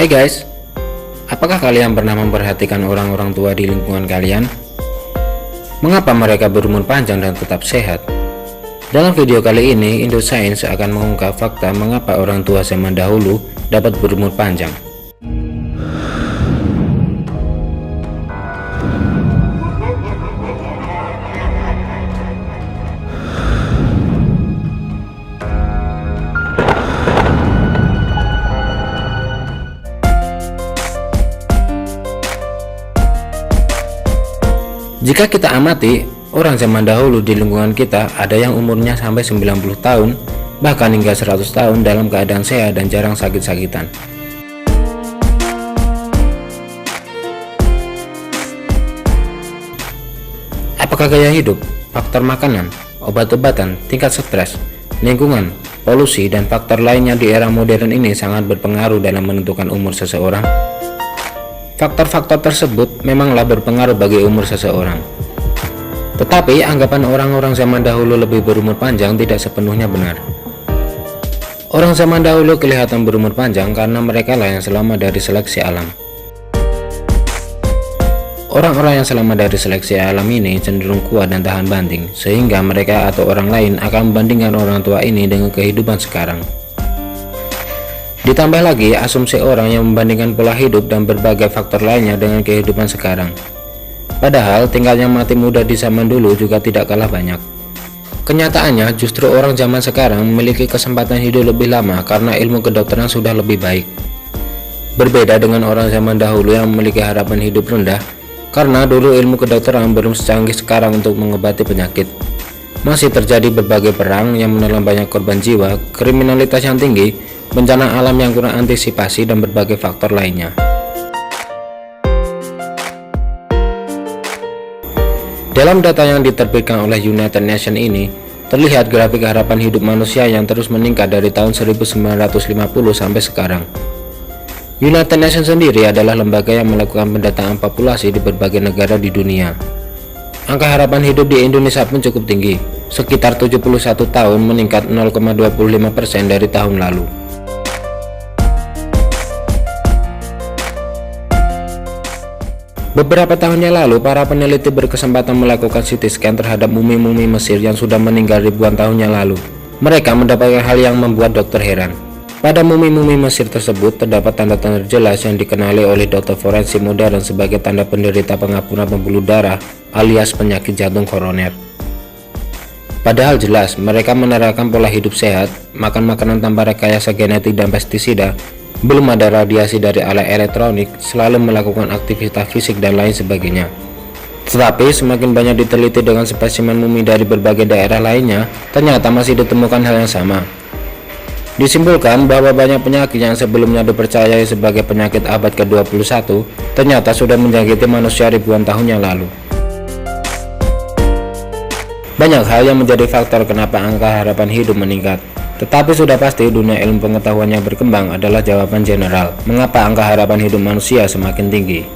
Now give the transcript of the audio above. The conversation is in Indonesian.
Hai guys, apakah kalian pernah memperhatikan orang-orang tua di lingkungan kalian? Mengapa mereka berumur panjang dan tetap sehat? Dalam video kali ini, Indoscience akan mengungkap fakta mengapa orang tua zaman dahulu dapat berumur panjang. Jika kita amati, orang zaman dahulu di lingkungan kita ada yang umurnya sampai 90 tahun, bahkan hingga 100 tahun dalam keadaan sehat dan jarang sakit-sakitan. Apakah gaya hidup, faktor makanan, obat-obatan, tingkat stres, lingkungan, polusi, dan faktor lainnya di era modern ini sangat berpengaruh dalam menentukan umur seseorang? Faktor-faktor tersebut memanglah berpengaruh bagi umur seseorang. Tetapi anggapan orang-orang zaman dahulu lebih berumur panjang tidak sepenuhnya benar. Orang zaman dahulu kelihatan berumur panjang karena mereka lah yang selamat dari seleksi alam. Orang-orang yang selamat dari seleksi alam ini cenderung kuat dan tahan banting, sehingga mereka atau orang lain akan membandingkan orang tua ini dengan kehidupan sekarang. Ditambah lagi asumsi orang yang membandingkan pola hidup dan berbagai faktor lainnya dengan kehidupan sekarang. Padahal tinggalnya mati muda di zaman dulu juga tidak kalah banyak. Kenyataannya justru orang zaman sekarang memiliki kesempatan hidup lebih lama karena ilmu kedokteran sudah lebih baik. Berbeda dengan orang zaman dahulu yang memiliki harapan hidup rendah, karena dulu ilmu kedokteran belum secanggih sekarang untuk mengobati penyakit. Masih terjadi berbagai perang yang menelan banyak korban jiwa, kriminalitas yang tinggi, bencana alam yang kurang antisipasi, dan berbagai faktor lainnya. Dalam data yang diterbitkan oleh United Nations ini, terlihat grafik harapan hidup manusia yang terus meningkat dari tahun 1950 sampai sekarang. United Nations sendiri adalah lembaga yang melakukan pendataan populasi di berbagai negara di dunia. Angka harapan hidup di Indonesia pun cukup tinggi, sekitar 71 tahun, meningkat 0,25% dari tahun lalu. Beberapa tahun yang lalu, para peneliti berkesempatan melakukan CT scan terhadap mumi-mumi Mesir yang sudah meninggal ribuan tahun yang lalu. Mereka mendapatkan hal yang membuat dokter heran. Pada mumi-mumi Mesir tersebut terdapat tanda-tanda jelas yang dikenali oleh dokter forensik modern sebagai tanda penderita pengapuran pembuluh darah alias penyakit jantung koroner. Padahal jelas mereka menerapkan pola hidup sehat, makan makanan tanpa rekayasa genetik dan pestisida, belum ada radiasi dari alat elektronik, selalu melakukan aktivitas fisik dan lain sebagainya. Tetapi semakin banyak diteliti dengan spesimen mumi dari berbagai daerah lainnya, ternyata masih ditemukan hal yang sama. Disimpulkan bahwa banyak penyakit yang sebelumnya dipercayai sebagai penyakit abad ke-21 ternyata sudah menjangkiti manusia ribuan tahun yang lalu. Banyak hal yang menjadi faktor kenapa angka harapan hidup meningkat. Tetapi sudah pasti dunia ilmu pengetahuan yang berkembang adalah jawaban general mengapa angka harapan hidup manusia semakin tinggi.